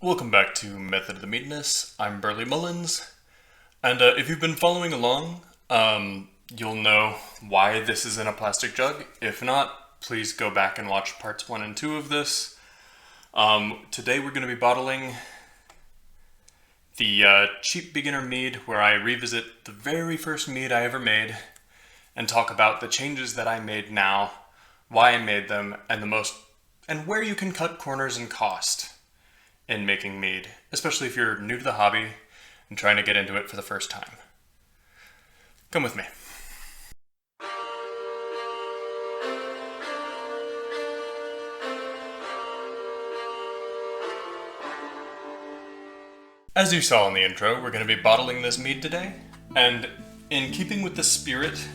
Welcome back to Method of the Meadness. I'm Burley Mullins, and if you've been following along, you'll know why this is in a plastic jug. If not, please go back and watch parts 1 and 2 of this. Today we're going to be bottling the cheap beginner mead, where I revisit the very first mead I ever made and talk about the changes that I made now, why I made them, and where you can cut corners in cost in making mead, especially if you're new to the hobby and trying to get into it for the first time. Come with me. As you saw in the intro, we're going to be bottling this mead today, and in keeping with the spirit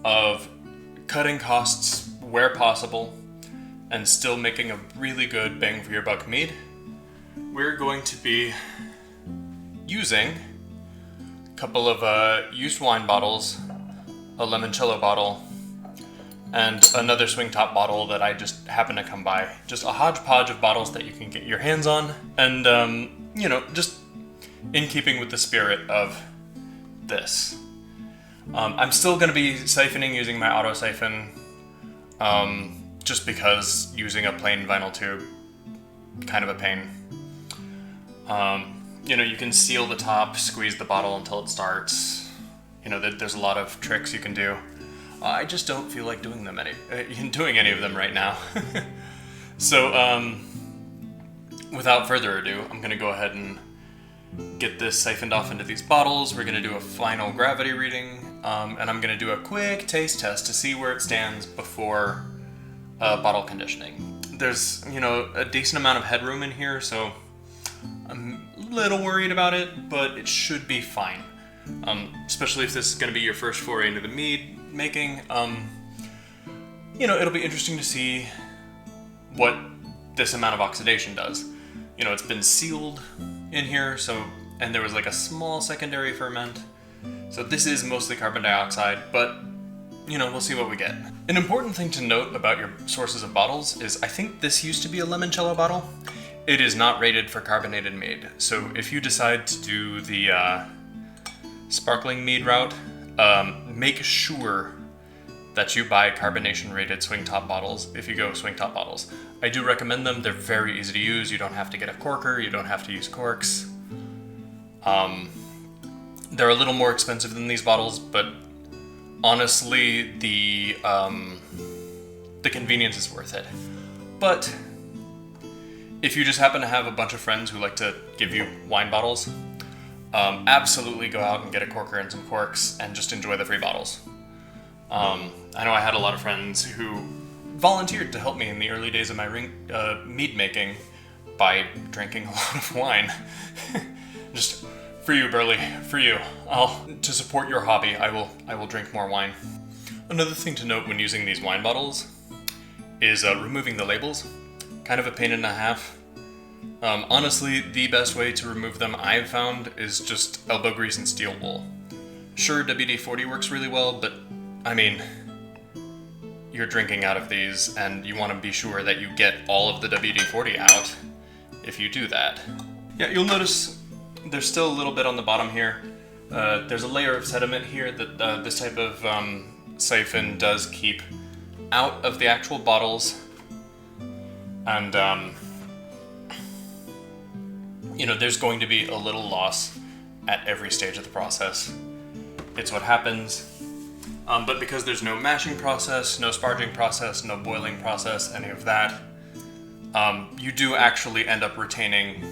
of cutting costs where possible and still making a really good bang for your buck mead, we're going to be using a couple of used wine bottles, a limoncello bottle, and another swing top bottle that I just happened to come by. Just a hodgepodge of bottles that you can get your hands on, and just in keeping with the spirit of this. I'm still going to be siphoning using my auto siphon, just because using a plain vinyl tube, kind of a pain. You can seal the top, squeeze the bottle until it starts. There's a lot of tricks you can do. I just don't feel like doing any of them right now. So, without further ado, I'm going to go ahead and get this siphoned off into these bottles. We're going to do a final gravity reading, and I'm going to do a quick taste test to see where it stands before bottle conditioning. There's, a decent amount of headroom in here, so I'm a little worried about it, but it should be fine. Especially if this is going to be your first foray into the mead making. It'll be interesting to see what this amount of oxidation does. It's been sealed in here, and there was like a small secondary ferment. So this is mostly carbon dioxide, but we'll see what we get. An important thing to note about your sources of bottles is I think this used to be a limoncello bottle. It is not rated for carbonated mead. So if you decide to do the sparkling mead route, make sure that you buy carbonation rated swing top bottles if you go swing top bottles. I do recommend them. They're very easy to use. You don't have to get a corker. You don't have to use corks. They're a little more expensive than these bottles, but honestly, the convenience is worth it. But if you just happen to have a bunch of friends who like to give you wine bottles, absolutely go out and get a corker and some corks and just enjoy the free bottles. I know I had a lot of friends who volunteered to help me in the early days of my mead making by drinking a lot of wine. Just for you, Burley, for you. To support your hobby, I will drink more wine. Another thing to note when using these wine bottles is removing the labels. Kind of a pain and a half. Honestly, the best way to remove them I've found is just elbow grease and steel wool. Sure, WD-40 works really well, but you're drinking out of these, and you want to be sure that you get all of the WD-40 out if you do that. Yeah, you'll notice there's still a little bit on the bottom here. There's a layer of sediment here that this type of siphon does keep out of the actual bottles. And, there's going to be a little loss at every stage of the process. It's what happens. But because there's no mashing process, no sparging process, no boiling process, any of that, you do actually end up retaining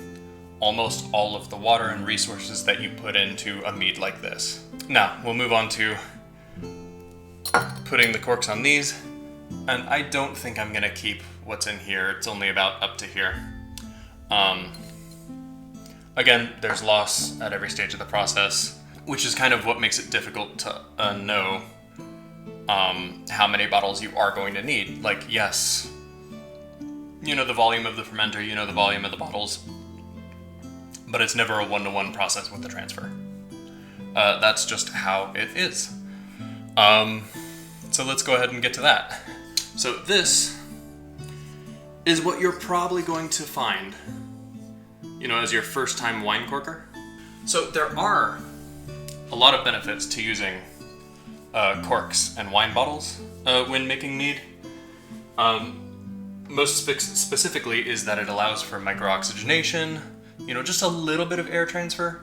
almost all of the water and resources that you put into a mead like this. Now, we'll move on to putting the corks on these, and I don't think I'm gonna keep what's in here. It's only about up to here. Again, there's loss at every stage of the process, which is kind of what makes it difficult to know how many bottles you are going to need. Like, yes, the volume of the fermenter, the volume of the bottles, but it's never a one-to-one process with the transfer. That's just how it is. So let's go ahead and get to that. So this is what you're probably going to find as your first time wine corker. So there are a lot of benefits to using corks and wine bottles when making mead. Most specifically is that it allows for microoxygenation, just a little bit of air transfer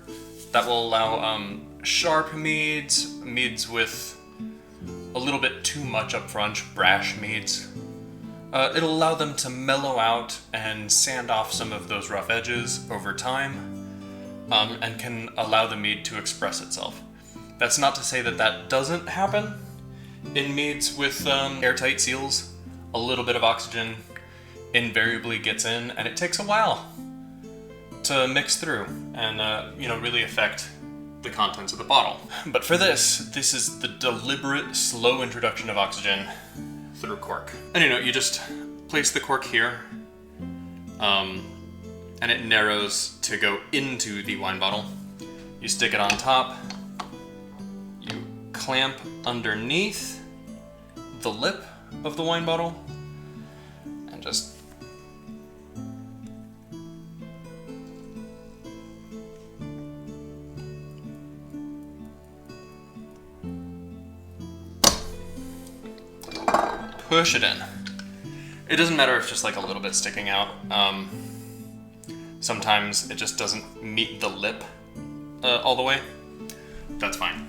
that will allow sharp meads with a little bit too much up front, brash meads. It'll allow them to mellow out and sand off some of those rough edges over time, and can allow the mead to express itself. That's not to say that that doesn't happen in meads with airtight seals. A little bit of oxygen invariably gets in, and it takes a while to mix through and really affect the contents of the bottle. But for this is the deliberate, slow introduction of oxygen through cork. And you just place the cork here, and it narrows to go into the wine bottle. You stick it on top, you clamp underneath the lip of the wine bottle, and just push it in. It doesn't matter if it's just like a little bit sticking out. Sometimes it just doesn't meet the lip all the way. That's fine.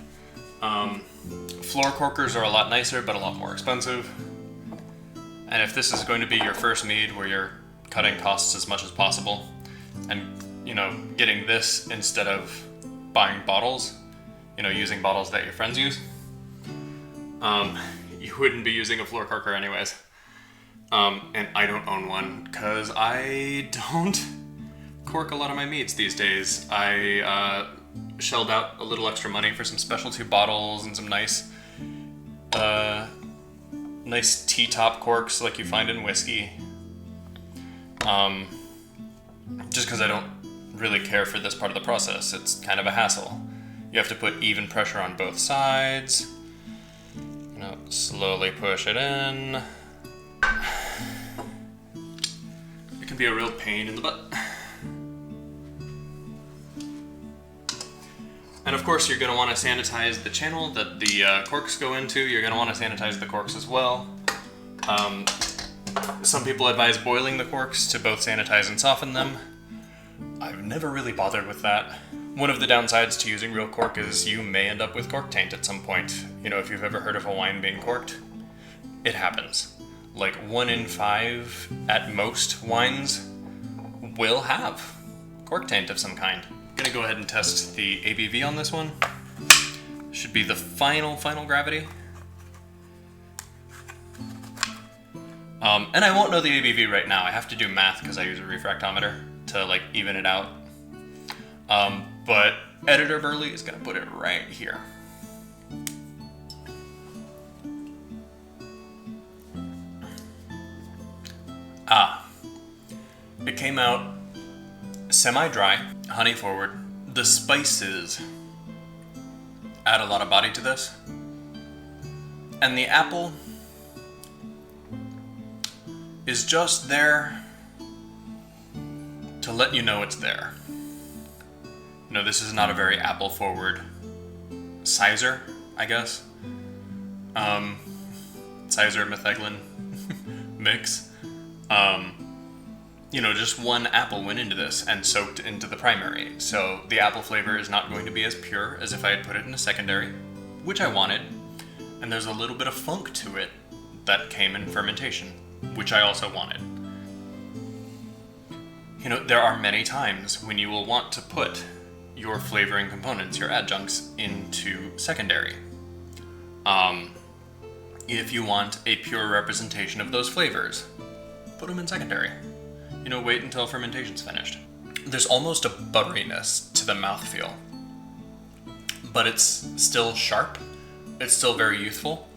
Floor corkers are a lot nicer, but a lot more expensive. And if this is going to be your first mead where you're cutting costs as much as possible, and getting this instead of buying bottles, using bottles that your friends use, you wouldn't be using a floor corker anyways. And I don't own one because I don't cork a lot of my meads these days. I shelled out a little extra money for some specialty bottles and some nice T-top corks like you find in whiskey. Just because I don't really care for this part of the process. It's kind of a hassle. You have to put even pressure on both sides. Slowly push it in. It can be a real pain in the butt. And of course you're going to want to sanitize the channel that the corks go into. You're going to want to sanitize the corks as well. Some people advise boiling the corks to both sanitize and soften them. I've never really bothered with that. One of the downsides to using real cork is you may end up with cork taint at some point. If you've ever heard of a wine being corked, it happens. Like 1 in 5 at most wines will have cork taint of some kind. I'm gonna go ahead and test the ABV on this one. Should be the final gravity. And I won't know the ABV right now. I have to do math because I use a refractometer to even it out. But Editor Burley is gonna put it right here. It came out semi-dry, honey forward. The spices add a lot of body to this. And the apple is just there to let you know it's there. This is not a very apple forward sizer, I guess. Sizer metheglin mix. Just one apple went into this and soaked into the primary. So the apple flavor is not going to be as pure as if I had put it in a secondary, which I wanted. And there's a little bit of funk to it that came in fermentation, which I also wanted. There are many times when you will want to put your flavoring components, your adjuncts, into secondary. If you want a pure representation of those flavors, put them in secondary. Wait until fermentation's finished. There's almost a butteriness to the mouthfeel, but it's still sharp. It's still very youthful.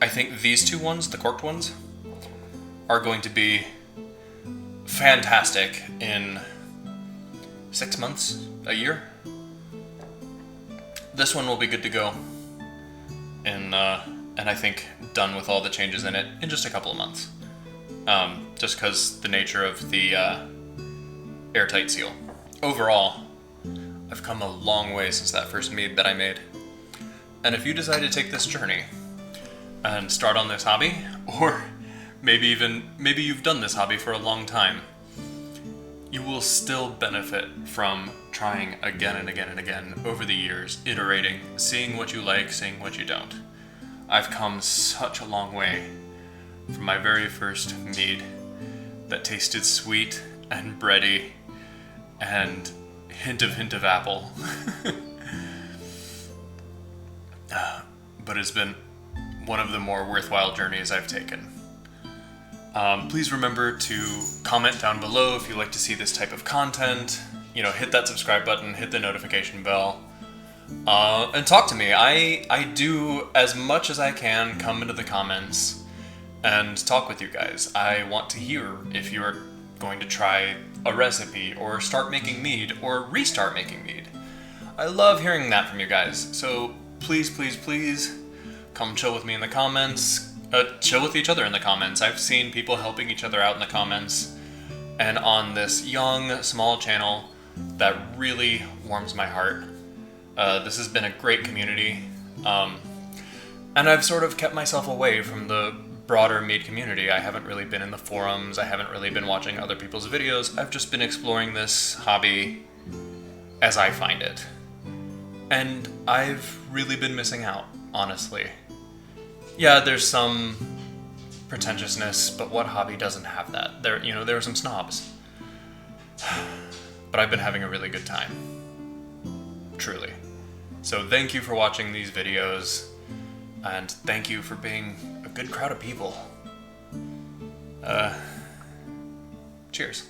I think these two ones, the corked ones, are going to be fantastic in 6 months, a year. This one will be good to go, and I think done with all the changes in it in just a couple of months. Just because the nature of the airtight seal. overall, I've come a long way since that first mead that I made. And if you decide to take this journey and start on this hobby, or maybe you've done this hobby for a long time, you will still benefit from trying again and again and again over the years, iterating, seeing what you like, seeing what you don't. I've come such a long way from my very first mead that tasted sweet and bready and hint of apple. But it's been one of the more worthwhile journeys I've taken. Please remember to comment down below if you like to see this type of content. You know, hit that subscribe button, hit the notification bell, and talk to me. I do as much as I can come into the comments and talk with you guys. I want to hear if you're going to try a recipe, or start making mead, or restart making mead. I love hearing that from you guys, so please, please, please come chill with me in the comments. Chill with each other in the comments. I've seen people helping each other out in the comments, and on this young, small channel, that really warms my heart. This has been a great community, and I've sort of kept myself away from the broader Mead community. I haven't really been in the forums, I haven't really been watching other people's videos. I've just been exploring this hobby as I find it. And I've really been missing out, honestly. Yeah, there's some pretentiousness, but what hobby doesn't have that? There are some snobs. But I've been having a really good time. Truly. So thank you for watching these videos, and thank you for being a good crowd of people. Cheers.